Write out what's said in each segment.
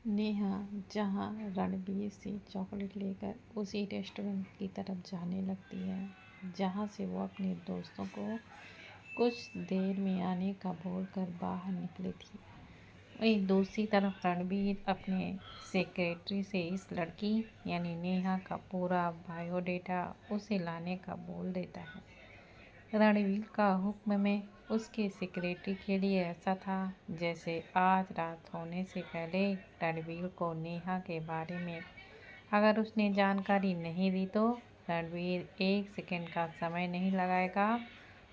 नेहा जहाँ रणबीर से चॉकलेट लेकर उसी रेस्टोरेंट की तरफ जाने लगती है जहाँ से वो अपने दोस्तों को कुछ देर में आने का बोलकर बाहर निकली थी। वहीं दूसरी तरफ रणबीर अपने सेक्रेटरी से इस लड़की यानी नेहा का पूरा बायोडेटा उसे लाने का बोल देता है। रणवीर का हुक्म में उसके सेक्रेटरी के लिए ऐसा था जैसे आज रात होने से पहले रणवीर को नेहा के बारे में अगर उसने जानकारी नहीं दी तो रणवीर एक सेकंड का समय नहीं लगाएगा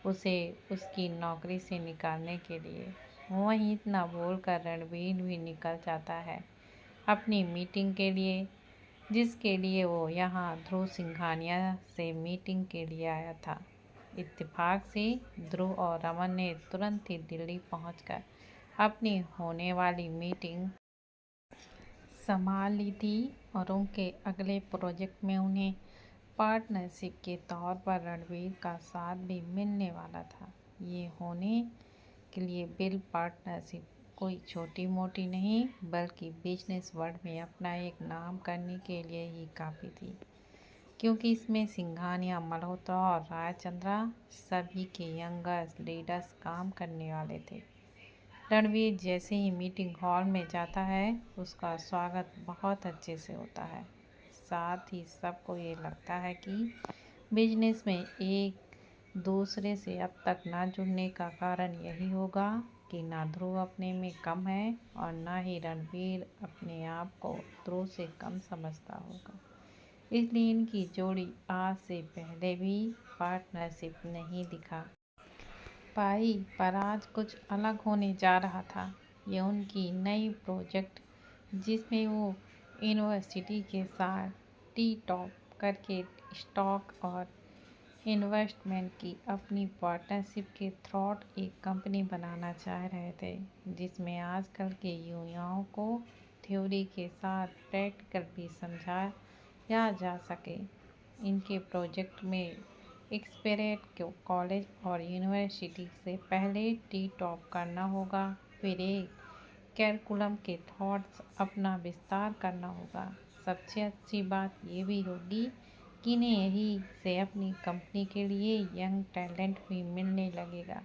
उसे उसकी नौकरी से निकालने के लिए। वहीं इतना बोलकर रणवीर भी निकल जाता है अपनी मीटिंग के लिए, जिसके लिए वो यहाँ ध्रुव सिंघानिया से मीटिंग के लिए आया था। इत्तेफाक से ध्रुव और रमन ने तुरंत ही दिल्ली पहुंचकर अपनी होने वाली मीटिंग संभाल ली थी और उनके अगले प्रोजेक्ट में उन्हें पार्टनरशिप के तौर पर रणवीर का साथ भी मिलने वाला था। ये होने के लिए बिल पार्टनरशिप कोई छोटी मोटी नहीं बल्कि बिजनेस वर्ल्ड में अपना एक नाम करने के लिए ही काफ़ी थी, क्योंकि इसमें सिंघानिया, मल्होत्रा और रायचंद्रा सभी के यंगर्स लीडर्स काम करने वाले थे। रणवीर जैसे ही मीटिंग हॉल में जाता है उसका स्वागत बहुत अच्छे से होता है। साथ ही सबको ये लगता है कि बिजनेस में एक दूसरे से अब तक ना जुड़ने का कारण यही होगा कि ना ध्रुव अपने में कम है और ना ही रणवीर अपने आप को ध्रुव से कम समझता होगा। इसलिए इनकी जोड़ी आज से पहले भी पार्टनरशिप नहीं दिखा पाई, पर आज कुछ अलग होने जा रहा था। ये उनकी नई प्रोजेक्ट जिसमें वो यूनिवर्सिटी के साथ टी टॉप करके स्टॉक और इन्वेस्टमेंट की अपनी पार्टनरशिप के थ्रूआउट एक कंपनी बनाना चाह रहे थे, जिसमें आजकल के युवाओं को थ्योरी के साथ प्रैक्टिकल भी समझाया जा सके। इनके प्रोजेक्ट में एक्सपेरेट कॉलेज और यूनिवर्सिटी से पहले टी टॉप करना होगा, फिर एक कैरिकुलम के थॉट्स अपना विस्तार करना होगा। सबसे अच्छी बात ये भी होगी कि इन्हें यही से अपनी कंपनी के लिए यंग टैलेंट भी मिलने लगेगा,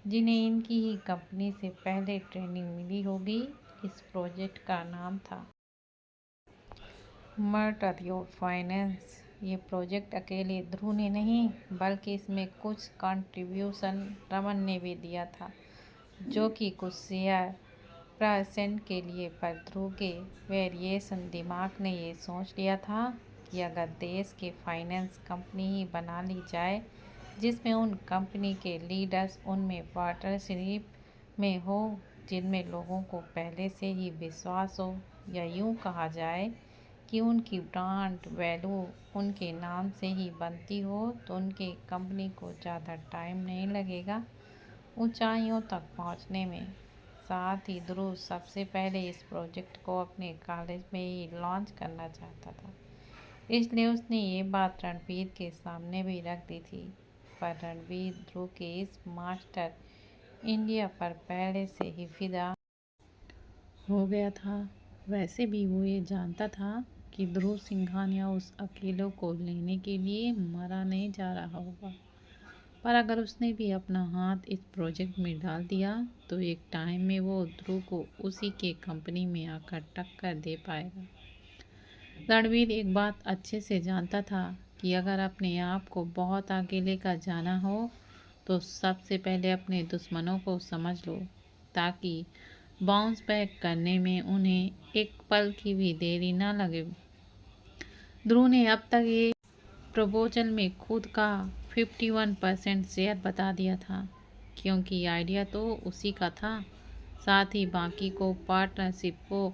जिन्हें इनकी ही कंपनी से पहले ट्रेनिंग मिली होगी। इस प्रोजेक्ट का नाम था मर्डर योर फाइनेंस। ये प्रोजेक्ट अकेले ध्रुव ने नहीं बल्कि इसमें कुछ कंट्रीब्यूशन रमन ने भी दिया था, जो कि कुछ शेयर परसेंट के लिए। पर ध्रुव के वेरिएशन दिमाग ने ये सोच लिया था कि अगर देश के फाइनेंस कंपनी ही बना ली जाए जिसमें उन कंपनी के लीडर्स उनमें पार्टनरशिप में हो, जिनमें लोगों को पहले से ही विश्वास हो, या यूँ कहा जाए कि उनकी ब्रांड वैल्यू उनके नाम से ही बनती हो, तो उनके कंपनी को ज़्यादा टाइम नहीं लगेगा ऊंचाइयों तक पहुंचने में। साथ ही ध्रुव सबसे पहले इस प्रोजेक्ट को अपने कॉलेज में ही लॉन्च करना चाहता था, इसलिए उसने ये बात रणबीर के सामने भी रख दी थी। पर रणबीर ध्रुव के इस मास्टर इंडिया पर पहले से ही फिदा हो गया था। वैसे भी वो ये जानता था कि ध्रुव सिंघानिया उस अकेले को लेने के लिए मरा नहीं जा रहा होगा, पर अगर उसने भी अपना हाथ इस प्रोजेक्ट में डाल दिया तो एक टाइम में वो ध्रुव को उसी के कंपनी में आकर टक्कर दे पाएगा। रणवीर एक बात अच्छे से जानता था कि अगर अपने आप को बहुत आगे लेकर जाना हो तो सबसे पहले अपने दुश्मनों को समझ लो, ताकि बाउंस बैक करने में उन्हें एक पल की भी देरी ना लगे। ध्रुव ने अब तक ये प्रपोजल में खुद का 51% शेयर बता दिया था, क्योंकि आइडिया तो उसी का था। साथ ही बाकी को पार्टनरशिप को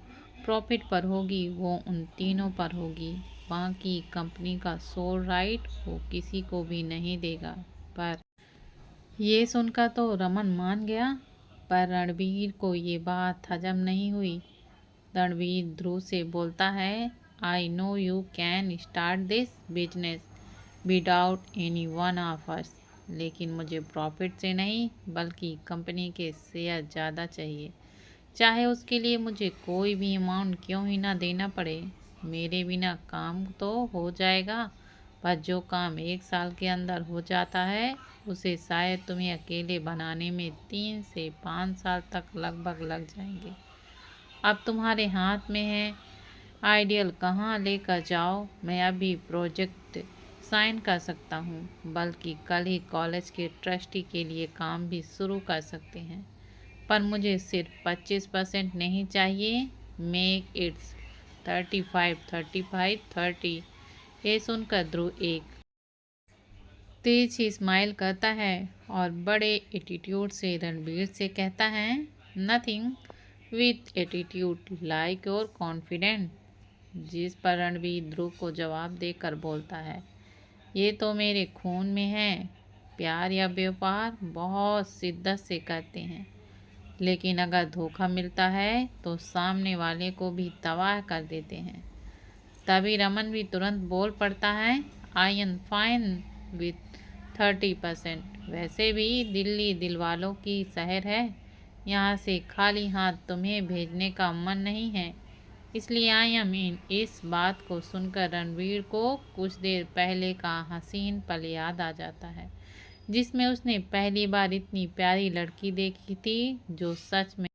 प्रॉफिट पर होगी वो उन तीनों पर होगी। बाकी कंपनी का सोल राइट वो किसी को भी नहीं देगा। पर ये सुनकर तो रमन मान गया, पर रणबीर को ये बात हजम नहीं हुई। रणबीर ध्रुव से बोलता है, I know you can start this business without any one of us, लेकिन मुझे प्रॉफिट से नहीं बल्कि कंपनी के शेयर ज़्यादा चाहिए। चाहे उसके लिए मुझे कोई भी अमाउंट क्यों ही ना देना पड़े। मेरे बिना काम तो हो जाएगा, पर जो काम 1 साल के अंदर हो जाता है उसे शायद तुम्हें अकेले बनाने में 3 से 5 साल तक लगभग लग जाएंगे। अब तुम्हारे हाथ में है, आइडियल कहाँ लेकर जाओ। मैं अभी प्रोजेक्ट साइन कर सकता हूँ, बल्कि कल ही कॉलेज के ट्रस्टी के लिए काम भी शुरू कर सकते हैं। पर मुझे सिर्फ 25% नहीं चाहिए। Make it's 35, 35, 30। ये सुनकर ध्रुव एक तेज ही स्माइल करता है और बड़े एटीट्यूड से रणबीर से कहता है, nothing with attitude like your confident. जिस पर रणबीर ध्रुव को जवाब देकर बोलता है, ये तो मेरे खून में है। प्यार या व्यापार बहुत शिद्दत से करते हैं, लेकिन अगर धोखा मिलता है तो सामने वाले को भी तबाह कर देते हैं। तभी रमन भी तुरंत बोल पड़ता है, आई एम फाइन विथ 30%। वैसे भी दिल्ली दिलवालों की शहर है, यहाँ से खाली हाथ तुम्हें भेजने का मन नहीं है, इसलिए आई एम इन। इस बात को सुनकर रणवीर को कुछ देर पहले का हसीन पल याद आ जाता है, जिसमें उसने पहली बार इतनी प्यारी लड़की देखी थी जो सच में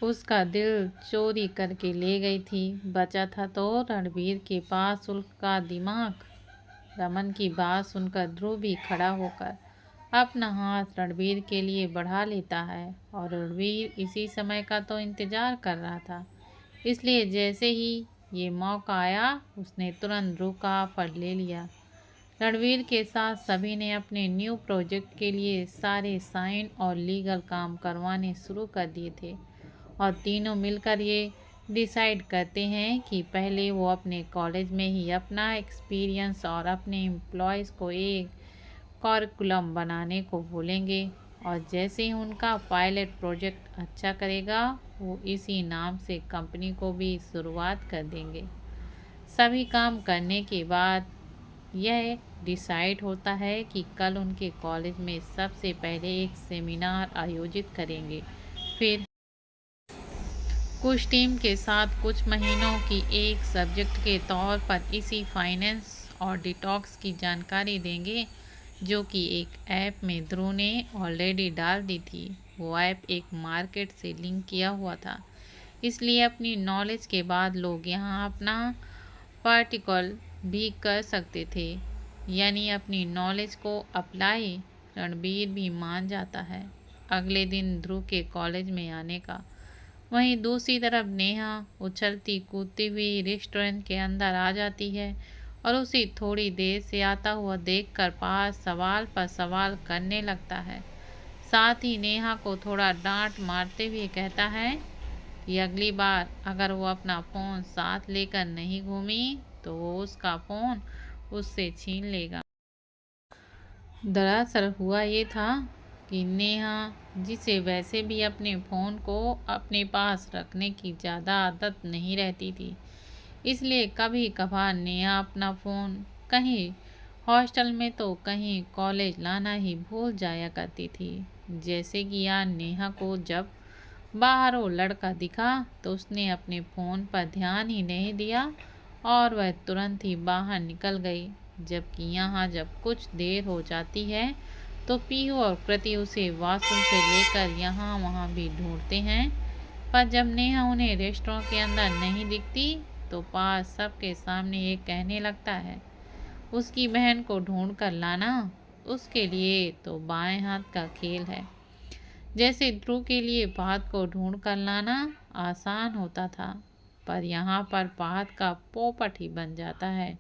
उसका दिल चोरी करके ले गई थी। बचा था तो रणबीर के पास उसका दिमाग। रमन की बात सुनकर ध्रुव भी खड़ा होकर अपना हाथ रणबीर के लिए बढ़ा लेता है, और रणबीर इसी समय का तो इंतजार कर रहा था। इसलिए जैसे ही ये मौका आया उसने तुरंत ध्रुव का ऑफर ले लिया। रणवीर के साथ सभी ने अपने न्यू प्रोजेक्ट के लिए सारे साइन और लीगल काम करवाने शुरू कर दिए थे, और तीनों मिलकर ये डिसाइड करते हैं कि पहले वो अपने कॉलेज में ही अपना एक्सपीरियंस और अपने एम्प्लॉयज़ को एक करिकुलम बनाने को बोलेंगे, और जैसे ही उनका पायलट प्रोजेक्ट अच्छा करेगा वो इसी नाम से कंपनी को भी शुरुआत कर देंगे। सभी काम करने के बाद यह डिसाइड होता है कि कल उनके कॉलेज में सबसे पहले एक सेमिनार आयोजित करेंगे। फिर कुछ टीम के साथ कुछ महीनों की एक सब्जेक्ट के तौर पर इसी फाइनेंस और डिटॉक्स की जानकारी देंगे, जो कि एक ऐप में ध्रुव ने ऑलरेडी डाल दी थी। वो ऐप एक मार्केट से लिंक किया हुआ था, इसलिए अपनी नॉलेज के बाद लोग यहाँ अपना पार्टिकल भी कर सकते थे, यानी अपनी नॉलेज को अप्लाई। रणबीर भी मान जाता है अगले दिन ध्रुव के कॉलेज में आने का। वहीं दूसरी तरफ नेहा उछलती कूदती हुई रेस्टोरेंट के अंदर आ जाती है, और उसे थोड़ी देर से आता हुआ देखकर पास सवाल पर सवाल करने लगता है। साथ ही नेहा को थोड़ा डांट मारते हुए कहता है कि अगली बार अगर वो अपना फ़ोन साथ लेकर नहीं घूमी तो वो उसका फ़ोन उससे छीन लेगा। दरअसल हुआ ये था कि नेहा, जिसे वैसे भी अपने फ़ोन को अपने पास रखने की ज़्यादा आदत नहीं रहती थी, इसलिए कभी कभार नेहा अपना फ़ोन कहीं हॉस्टल में तो कहीं कॉलेज लाना ही भूल जाया करती थी। जैसे कि यार नेहा को जब बाहर वो लड़का दिखा तो उसने अपने फ़ोन पर ध्यान ही नहीं दिया और वह तुरंत ही बाहर निकल गई। जबकि यहाँ जब कुछ देर हो जाती है तो पीहू और कृति उसे वॉशरूम से लेकर यहाँ वहाँ भी ढूंढते हैं, पर जब नेहा उन्हें रेस्टोरेंट के अंदर नहीं दिखती तो पास सबके सामने ये कहने लगता है, उसकी बहन को ढूंढ कर लाना उसके लिए तो बाएं हाथ का खेल है। जैसे ध्रुव के लिए बात को ढूंढ कर लाना आसान होता था, पर यहाँ पर बात का पोपट ही बन जाता है,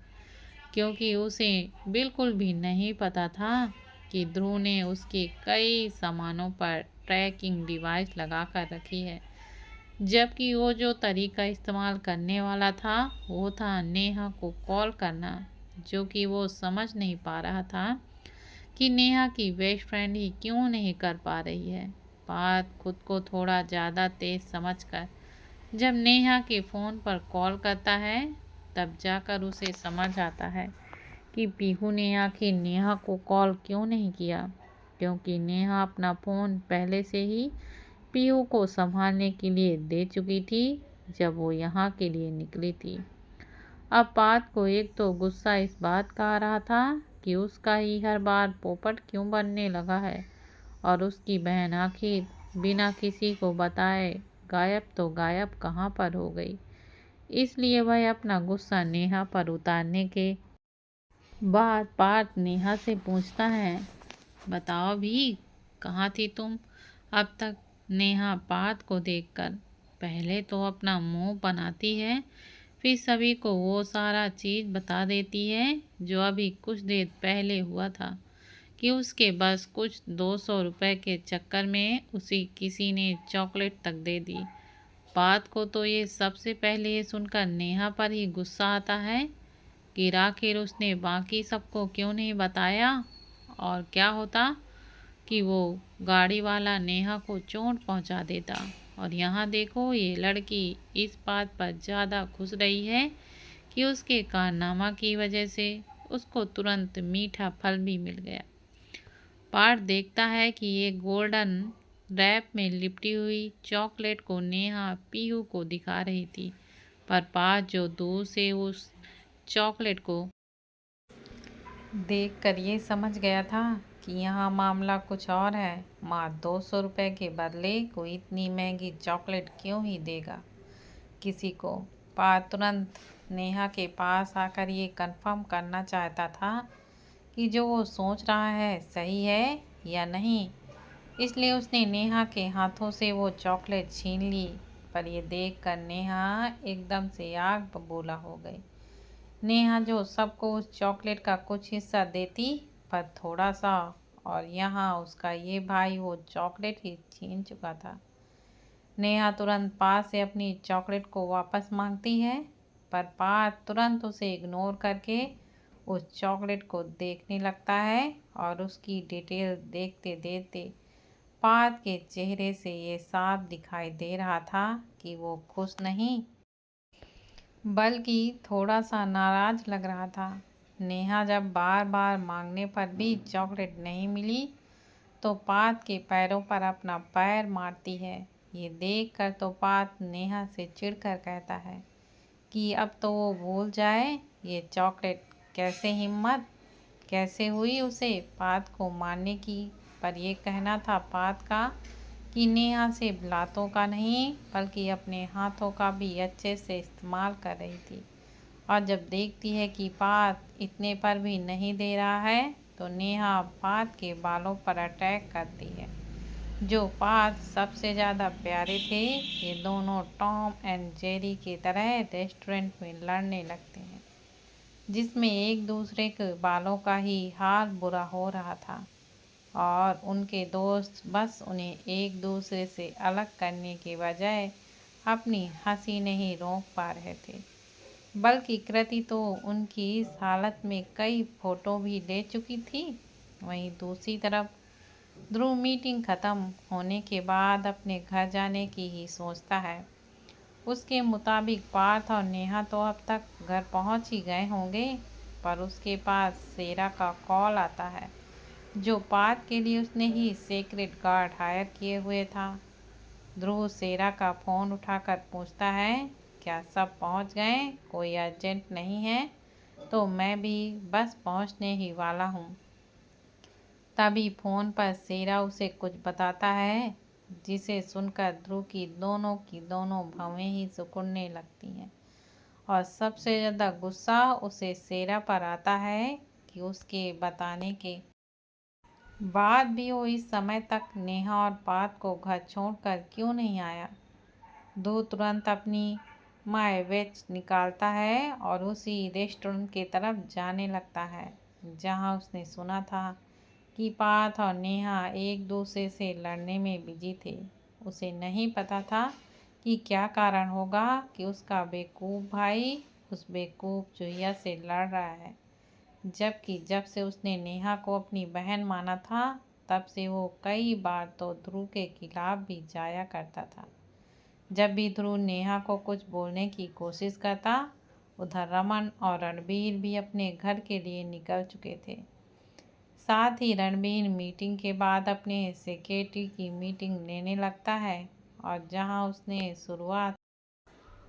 क्योंकि उसे बिल्कुल भी नहीं पता था कि ध्रुव ने उसके कई सामानों पर ट्रैकिंग डिवाइस लगा कर रखी है। जबकि वो जो तरीका इस्तेमाल करने वाला था वो था नेहा को कॉल करना, जो कि वो समझ नहीं पा रहा था कि नेहा की बेस्ट फ्रेंड ही क्यों नहीं कर पा रही है। बात खुद को थोड़ा ज़्यादा तेज समझकर जब नेहा के फ़ोन पर कॉल करता है तब जाकर उसे समझ आता है कि पीहू ने आखिर नेहा को कॉल क्यों नहीं किया, क्योंकि नेहा अपना फ़ोन पहले से ही पीहू को संभालने के लिए दे चुकी थी जब वो यहाँ के लिए निकली थी। अब पात को एक तो गुस्सा इस बात का आ रहा था कि उसका ही हर बार पोपट क्यों बनने लगा है, और उसकी बहन आखिर बिना किसी को बताए गायब तो गायब कहाँ पर हो गई। इसलिए वह अपना गुस्सा नेहा पर उतारने के बाद पार्थ नेहा से पूछता है, बताओ भी, कहाँ थी तुम अब तक। नेहा पार्थ को देखकर पहले तो अपना मुंह बनाती है, फिर सभी को वो सारा चीज़ बता देती है जो अभी कुछ देर पहले हुआ था कि उसके बस कुछ 200 रुपए के चक्कर में उसी किसी ने चॉकलेट तक दे दी। बात को तो ये सबसे पहले ये सुनकर नेहा पर ही गुस्सा आता है कि आखिर उसने बाकी सबको क्यों नहीं बताया, और क्या होता कि वो गाड़ी वाला नेहा को चोट पहुंचा देता। और यहाँ देखो ये लड़की इस बात पर ज़्यादा खुश रही है कि उसके कारनामा की वजह से उसको तुरंत मीठा फल भी मिल गया। पार्थ देखता है कि ये गोल्डन रैप में लिपटी हुई चॉकलेट को नेहा पीहू को दिखा रही थी, पर पार्थ जो दूर से उस चॉकलेट को देखकर ये समझ गया था कि यहाँ मामला कुछ और है। माँ 200 रुपये के बदले कोई इतनी महंगी चॉकलेट क्यों ही देगा किसी को। पार्थ तुरंत नेहा के पास आकर ये कंफर्म करना चाहता था कि जो वो सोच रहा है सही है या नहीं, इसलिए उसने नेहा के हाथों से वो चॉकलेट छीन ली। पर ये देखकर नेहा एकदम से आग बबूला हो गई। नेहा जो सबको उस चॉकलेट का कुछ हिस्सा देती, पर थोड़ा सा, और यहाँ उसका ये भाई वो चॉकलेट ही छीन चुका था। नेहा तुरंत पास से अपनी चॉकलेट को वापस मांगती है, पर पार्थ तुरंत उसे इग्नोर करके उस चॉकलेट को देखने लगता है, और उसकी डिटेल देखते देखते पार्थ के चेहरे से ये साफ दिखाई दे रहा था कि वो खुश नहीं बल्कि थोड़ा सा नाराज लग रहा था। नेहा जब बार बार मांगने पर भी चॉकलेट नहीं मिली तो पार्थ के पैरों पर अपना पैर मारती है। ये देखकर तो पार्थ नेहा से चिढ़कर कहता है कि अब तो वो भूल जाए ये चॉकलेट, कैसे हिम्मत कैसे हुई उसे पार्थ को मारने की। पर यह कहना था पार्थ का कि नेहा सिर्फ लातों का नहीं बल्कि अपने हाथों का भी अच्छे से इस्तेमाल कर रही थी। और जब देखती है कि पार्थ इतने पर भी नहीं दे रहा है तो नेहा पार्थ के बालों पर अटैक करती है। जो पार्थ सबसे ज़्यादा प्यारे थे, ये दोनों टॉम एंड जेरी की तरह रेस्टोरेंट में लड़ने लगते हैं, जिसमें एक दूसरे के बालों का ही हाल बुरा हो रहा था, और उनके दोस्त बस उन्हें एक दूसरे से अलग करने के बजाय अपनी हंसी नहीं रोक पा रहे थे। बल्कि कृति तो उनकी इस हालत में कई फोटो भी ले चुकी थी। वहीं दूसरी तरफ ध्रुव मीटिंग ख़त्म होने के बाद अपने घर जाने की ही सोचता है। उसके मुताबिक पार्थ और नेहा तो अब तक घर पहुंच ही गए होंगे, पर उसके पास सेरा का कॉल आता है जो पार्थ के लिए उसने ही सीक्रेट गार्ड हायर किए हुए था। ध्रुव सेरा का फ़ोन उठाकर पूछता है, क्या सब पहुंच गए, कोई अर्जेंट नहीं है तो मैं भी बस पहुंचने ही वाला हूँ। तभी फ़ोन पर सेरा उसे कुछ बताता है जिसे सुनकर ध्रुव की दोनों भवें ही सिकुड़ने लगती हैं। और सबसे ज़्यादा गुस्सा उसे सेरा पर आता है कि उसके बताने के बाद भी वो इस समय तक नेहा और पार्थ को घर छोड़कर क्यों नहीं आया। ध्रुव तुरंत अपनी माय वॉच निकालता है और उसी रेस्टोरेंट की तरफ जाने लगता है जहां उसने सुना था कि पार्थ और नेहा एक दूसरे से लड़ने में बिजी थे। उसे नहीं पता था कि क्या कारण होगा कि उसका बेवकूफ़ भाई उस बेवकूफ़ जुहिया से लड़ रहा है, जबकि जब से उसने नेहा को अपनी बहन माना था तब से वो कई बार तो ध्रुव के खिलाफ भी जाया करता था। जब भी ध्रुव नेहा को कुछ बोलने की कोशिश करता, उधर रमन और रणबीर भी अपने घर के लिए निकल चुके थे। साथ ही रणबीर मीटिंग के बाद अपने सेक्रेटरी की मीटिंग लेने लगता है और जहां उसने शुरुआत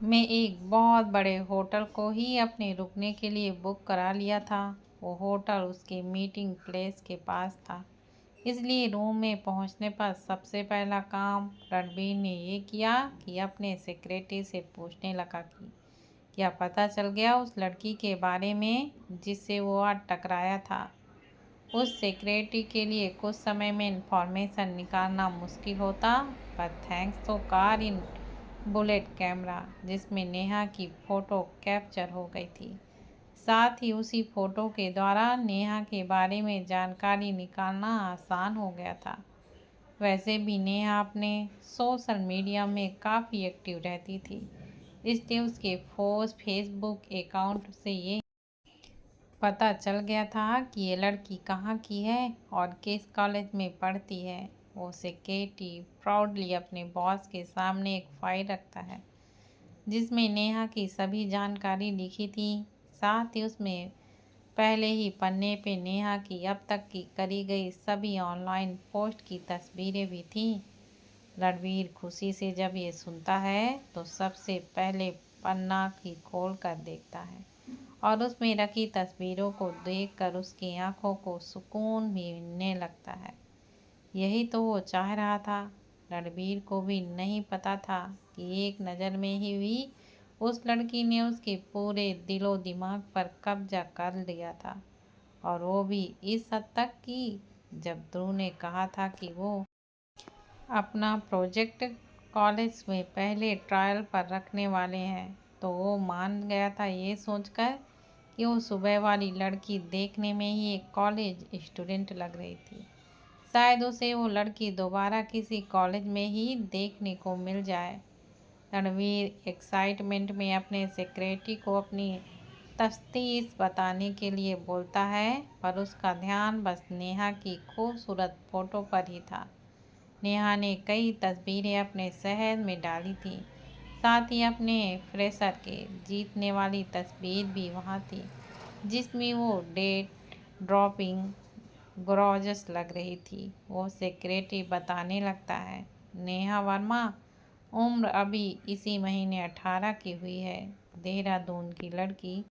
में एक बहुत बड़े होटल को ही अपने रुकने के लिए बुक करा लिया था, वो होटल उसके मीटिंग प्लेस के पास था। इसलिए रूम में पहुंचने पर सबसे पहला काम रणबीर ने ये किया कि अपने सेक्रेटरी से पूछने लगा कि क्या पता चल गया उस लड़की के बारे में जिससे वो आज टकराया था। उस सेक्रेटरी के लिए कुछ समय में इंफॉर्मेशन निकालना मुश्किल होता, पर थैंक्स तो कार इन बुलेट कैमरा जिसमें नेहा की फ़ोटो कैप्चर हो गई थी। साथ ही उसी फ़ोटो के द्वारा नेहा के बारे में जानकारी निकालना आसान हो गया था। वैसे भी नेहा अपने सोशल मीडिया में काफ़ी एक्टिव रहती थी, इसलिए उसके फेसबुक अकाउंट से ये पता चल गया था कि ये लड़की कहाँ की है और किस कॉलेज में पढ़ती है। वो सेक्रेटरी प्राउडली अपने बॉस के सामने एक फाइल रखता है जिसमें नेहा की सभी जानकारी लिखी थी। साथ ही उसमें पहले ही पन्ने पे नेहा की अब तक की करी गई सभी ऑनलाइन पोस्ट की तस्वीरें भी थीं। रणवीर खुशी से जब ये सुनता है तो सबसे पहले पन्ना की खोल कर देखता है और उसमें रखी तस्वीरों को देखकर उसकी आंखों को सुकून भी मिलने लगता है। यही तो वो चाह रहा था। रणबीर को भी नहीं पता था कि एक नज़र में ही भी उस लड़की ने उसके पूरे दिलो दिमाग पर कब्जा कर लिया था, और वो भी इस हद तक कि जब ध्रुव ने कहा था कि वो अपना प्रोजेक्ट कॉलेज में पहले ट्रायल पर रखने वाले हैं तो वो मान गया था, ये सोचकर कि वो सुबह वाली लड़की देखने में ही एक कॉलेज स्टूडेंट लग रही थी। शायद उसे वो लड़की दोबारा किसी कॉलेज में ही देखने को मिल जाए। रणवीर एक्साइटमेंट में अपने सेक्रेटरी को अपनी तफ्तीश बताने के लिए बोलता है, पर उसका ध्यान बस नेहा की खूबसूरत फोटो पर ही था। नेहा ने कई तस्वीरें अपने शहर में डाली थी, साथ ही अपने फ्रेशर के जीतने वाली तस्वीर भी वहाँ थी जिसमें वो डेट ड्रॉपिंग गॉर्जियस लग रही थी। वो सेक्रेटरी बताने लगता है, नेहा वर्मा उम्र अभी इसी महीने 18 की हुई है, देहरादून की लड़की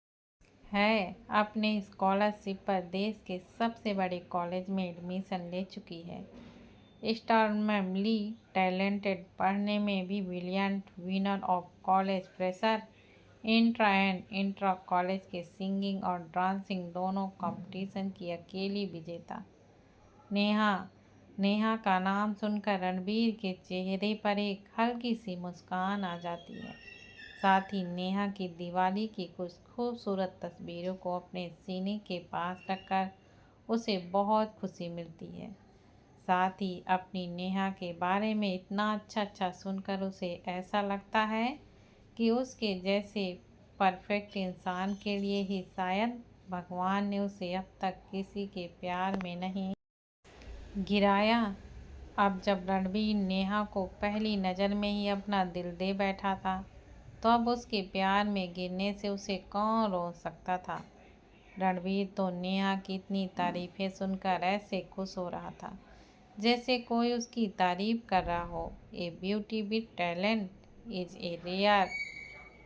है, अपने स्कॉलरशिप पर देश के सबसे बड़े कॉलेज में एडमिशन ले चुकी है, एक्सट्रीमली टैलेंटेड, पढ़ने में भी brilliant, winner of college pressure intra and intra college के सिंगिंग और डांसिंग दोनों कंपटीशन की अकेली विजेता। नेहा नेहा का नाम सुनकर रणबीर के चेहरे पर एक हल्की सी मुस्कान आ जाती है। साथ ही नेहा की दिवाली की कुछ खूबसूरत तस्वीरों को अपने सीने के पास रखकर उसे बहुत खुशी मिलती है। साथ ही अपनी नेहा के बारे में इतना अच्छा सुनकर उसे ऐसा लगता है कि उसके जैसे परफेक्ट इंसान के लिए ही शायद भगवान ने उसे अब तक किसी के प्यार में नहीं गिराया। अब जब रणबीर नेहा को पहली नज़र में ही अपना दिल दे बैठा था, तो अब उसके प्यार में गिरने से उसे कौन रोक सकता था। रणबीर तो नेहा की इतनी तारीफ़ें सुनकर ऐसे खुश हो रहा था जैसे कोई उसकी तारीफ कर रहा हो। A beauty with talent is a rare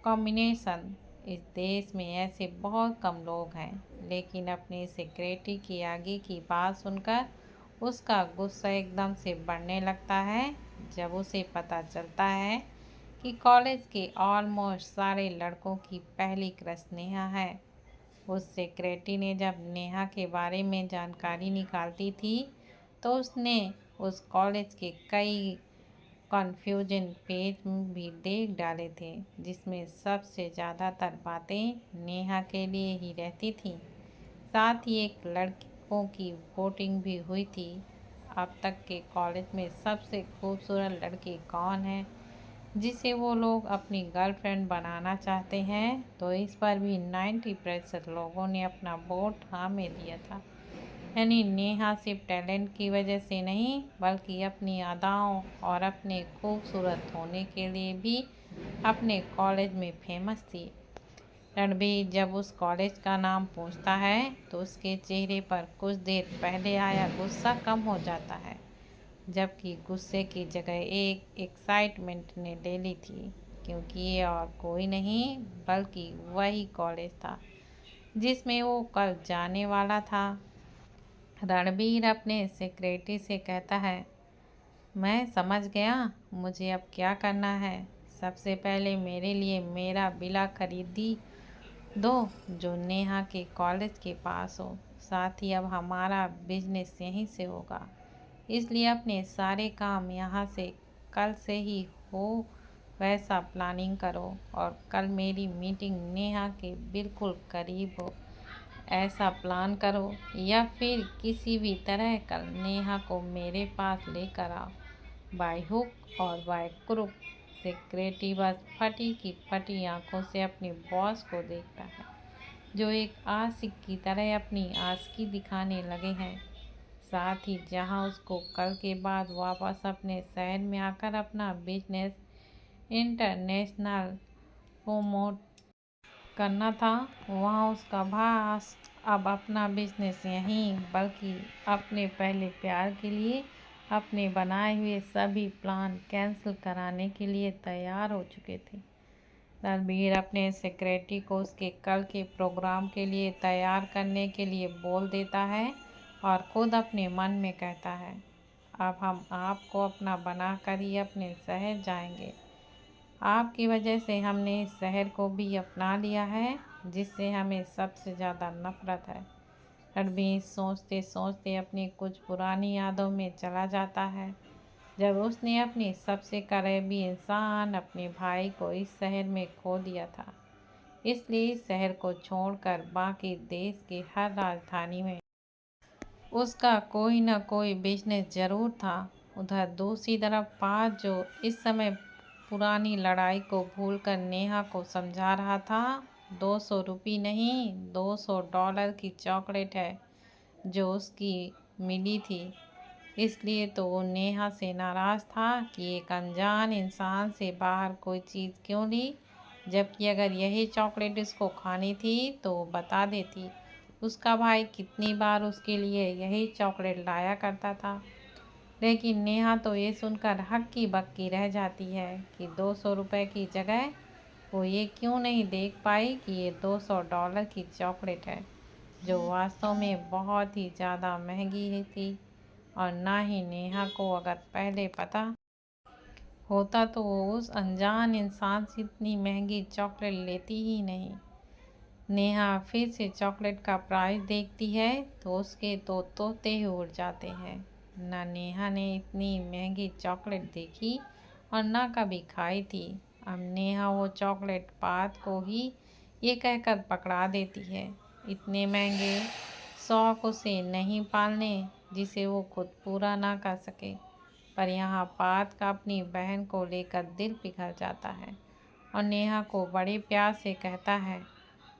combination. इस देश में ऐसे बहुत कम लोग हैं। लेकिन अपने सेक्रेटरी की आगे की बात सुनकर उसका गुस्सा एकदम से बढ़ने लगता है जब उसे पता चलता है कि कॉलेज के ऑलमोस्ट सारे लड़कों की पहली क्रश नेहा है। उस सेक्रेटरी ने जब नेहा के बारे में जानकारी निकालती थी तो उसने उस कॉलेज के कई कन्फ्यूजन पेज भी देख डाले थे जिसमें सबसे ज़्यादातर बातें नेहा के लिए ही रहती थीं। साथ ही एक लड़कों की वोटिंग भी हुई थी, अब तक के कॉलेज में सबसे खूबसूरत लड़की कौन है जिसे वो लोग अपनी गर्लफ्रेंड बनाना चाहते हैं, तो इस पर भी 90% लोगों ने अपना वोट हाँ में दिया था। यानी नेहा सिर्फ टैलेंट की वजह से नहीं बल्कि अपनी अदाओं और अपने खूबसूरत होने के लिए भी अपने कॉलेज में फेमस थी। रणबीर जब उस कॉलेज का नाम पूछता है तो उसके चेहरे पर कुछ देर पहले आया गुस्सा कम हो जाता है, जबकि गुस्से की जगह एक एक्साइटमेंट ने ले ली थी, क्योंकि ये और कोई नहीं बल्कि वही कॉलेज था जिसमें वो कल जाने वाला था। रणबीर अपने सेक्रेटरी से कहता है, मैं समझ गया, मुझे अब क्या करना है। सबसे पहले मेरे लिए मेरा विला खरीदी दो जो नेहा के कॉलेज के पास हो। साथ ही अब हमारा बिजनेस यहीं से होगा, इसलिए अपने सारे काम यहाँ से कल से ही हो वैसा प्लानिंग करो, और कल मेरी मीटिंग नेहा के बिल्कुल करीब हो ऐसा प्लान करो, या फिर किसी भी तरह कल नेहा को मेरे पास लेकर आओ, बाय हुक और बाय क्रुक। सेक्रेटरी बस फटी की फटी आंखों से अपने बॉस को देखता है, जो एक आशिक की तरह अपनी आशिकी दिखाने लगे हैं। साथ ही जहां उसको कल के बाद वापस अपने शहर में आकर अपना बिजनेस इंटरनेशनल प्रमोट करना था, वहाँ उसका भास अब अपना बिजनेस यहीं बल्कि अपने पहले प्यार के लिए अपने बनाए हुए सभी प्लान कैंसिल कराने के लिए तैयार हो चुके थे। रणबीर अपने सेक्रेटरी को उसके कल के प्रोग्राम के लिए तैयार करने के लिए बोल देता है और खुद अपने मन में कहता है, अब हम आपको अपना बनाकर ही अपने शहर जाएंगे। आपकी वजह से हमने इस शहर को भी अपना लिया है जिससे हमें सबसे ज़्यादा नफरत है। रणबीर सोचते सोचते अपनी कुछ पुरानी यादों में चला जाता है, जब उसने अपने सबसे करीबी इंसान अपने भाई को इस शहर में खो दिया था। इसलिए इस शहर को छोड़कर बाकी देश की हर राजधानी में उसका कोई न कोई बिजनेस जरूर था। उधर दूसरी तरफ पार्थ, जो इस समय पुरानी लड़ाई को भूलकर नेहा को समझा रहा था, 200 रुपये नहीं, $200 की चॉकलेट है जो उसकी मिली थी। इसलिए तो वो नेहा से नाराज़ था कि एक अनजान इंसान से बाहर कोई चीज़ क्यों ली, जबकि अगर यही चॉकलेट इसको खानी थी तो वो बता देती। उसका भाई कितनी बार उसके लिए यही चॉकलेट लाया करता था। लेकिन नेहा तो ये सुनकर हक्की बक्की रह जाती है कि 200 रुपये की जगह वो ये क्यों नहीं देख पाई कि ये $200 की चॉकलेट है, जो वास्तव में बहुत ही ज़्यादा महंगी थी। और ना ही नेहा को अगर पहले पता होता तो वो उस अनजान इंसान से इतनी महंगी चॉकलेट लेती ही नहीं। नेहा फिर से चॉकलेट का प्राइस देखती है तो उसके तो तोते ही उड़ जाते हैं। ना नेहा ने इतनी महंगी चॉकलेट देखी और ना कभी खाई थी। अब नेहा वो चॉकलेट पात को ही ये कहकर पकड़ा देती है, इतने महंगे शौक उसे नहीं पालने जिसे वो खुद पूरा ना कर सके। पर यहाँ पात का अपनी बहन को लेकर दिल पिघल जाता है और नेहा को बड़े प्यार से कहता है,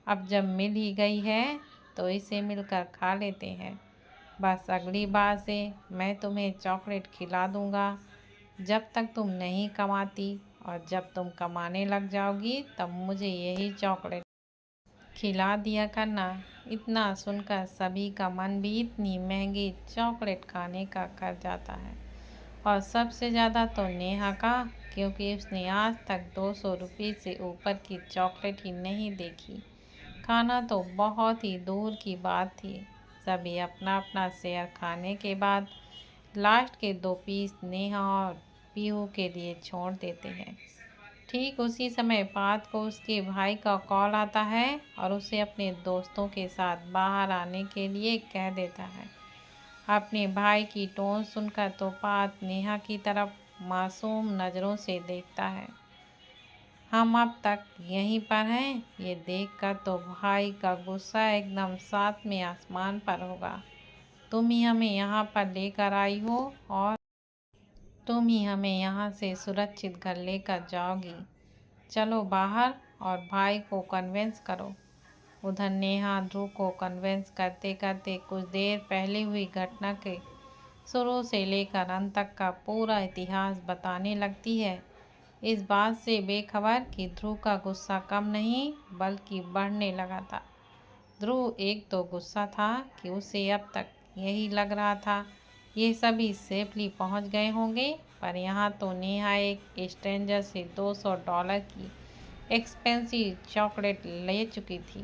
अब जब मिल ही गई है तो इसे मिलकर खा लेते हैं। बस अगली बार से मैं तुम्हें चॉकलेट खिला दूंगा जब तक तुम नहीं कमाती, और जब तुम कमाने लग जाओगी तब मुझे यही चॉकलेट खिला दिया करना। इतना सुनकर सभी का मन भी इतनी महंगी चॉकलेट खाने का कर जाता है, और सबसे ज़्यादा तो नेहा का, क्योंकि उसने आज तक 200 रुपये से ऊपर की चॉकलेट ही नहीं देखी। खाना तो बहुत ही दूर की बात थी। सभी अपना अपना शेयर खाने के बाद लास्ट के 2 पीस नेहा और पीहू के लिए छोड़ देते हैं। ठीक उसी समय पात को उसके भाई का कॉल आता है और उसे अपने दोस्तों के साथ बाहर आने के लिए कह देता है। अपने भाई की टोन सुनकर तो पात नेहा की तरफ मासूम नज़रों से देखता है। हम अब तक यहीं पर हैं, ये देखकर तो भाई का गुस्सा एकदम सातवें आसमान पर होगा। तुम ही हमें यहाँ पर लेकर आई हो और तुम ही हमें यहाँ से सुरक्षित घर लेकर जाओगी। चलो बाहर और भाई को कन्विंस करो। उधर नेहा ध्रुव को कन्विंस करते करते कुछ देर पहले हुई घटना के शुरू से लेकर अंत तक का पूरा इतिहास बताने लगती है। इस बात से बेखबर कि ध्रुव का गुस्सा कम नहीं बल्कि बढ़ने लगा था। ध्रुव एक तो गुस्सा था कि उसे अब तक यही लग रहा था ये सभी सेफली पहुंच गए होंगे, पर यहाँ तो नेहा एक स्ट्रेंजर से $200 की एक्सपेंसिव चॉकलेट ले चुकी थी।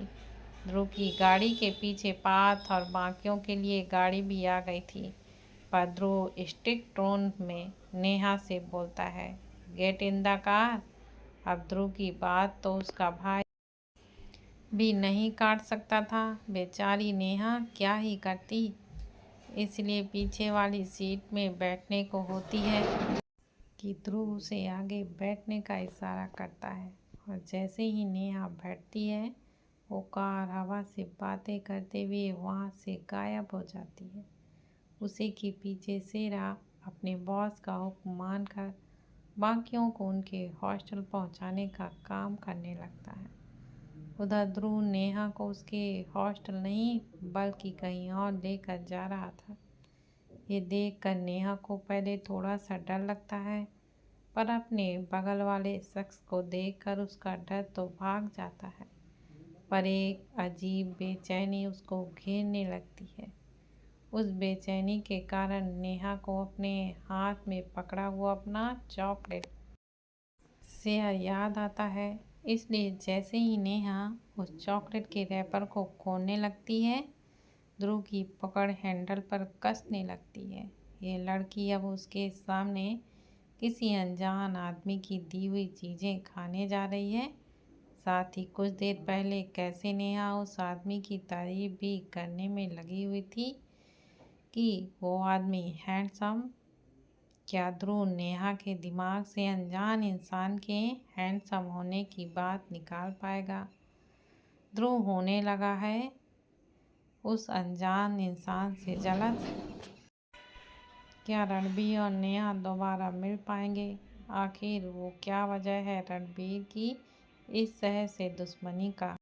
ध्रुव की गाड़ी के पीछे पार्थ और बाकियों के लिए गाड़ी भी आ गई थी, पर ध्रुव स्ट्रिक्ट टोन में नेहा से बोलता है, गेट इन द कार। अब ध्रुव की बात तो उसका भाई भी नहीं काट सकता था। बेचारी नेहा क्या ही करती, इसलिए पीछे वाली सीट में बैठने को होती है कि ध्रुव उसे आगे बैठने का इशारा करता है, और जैसे ही नेहा बैठती है वो कार हवा से बातें करते हुए वहाँ से गायब हो जाती है। उसी के पीछे सेरा अपने बॉस का हुक्म मानकर बाकियों को उनके हॉस्टल पहुंचाने का काम करने लगता है। उधर ध्रुव नेहा को उसके हॉस्टल नहीं बल्कि कहीं और लेकर जा रहा था। ये देखकर नेहा को पहले थोड़ा सा डर लगता है, पर अपने बगल वाले शख्स को देखकर उसका डर तो भाग जाता है, पर एक अजीब बेचैनी उसको घेरने लगती है। उस बेचैनी के कारण नेहा को अपने हाथ में पकड़ा हुआ अपना चॉकलेट शेयर याद आता है। इसलिए जैसे ही नेहा उस चॉकलेट के रैपर को खोलने लगती है, ध्रुव की पकड़ हैंडल पर कसने लगती है। ये लड़की अब उसके सामने किसी अनजान आदमी की दी हुई चीज़ें खाने जा रही है। साथ ही कुछ देर पहले कैसे नेहा उस आदमी की तारीफ भी करने में लगी हुई थी कि वो आदमी हैंडसम। क्या ध्रुव नेहा के दिमाग से अनजान इंसान के हैंडसम होने की बात निकाल पाएगा? ध्रुव होने लगा है उस अनजान इंसान से जलस। क्या रणबीर और नेहा दोबारा मिल पाएंगे? आखिर वो क्या वजह है रणबीर की इस तरह से दुश्मनी का?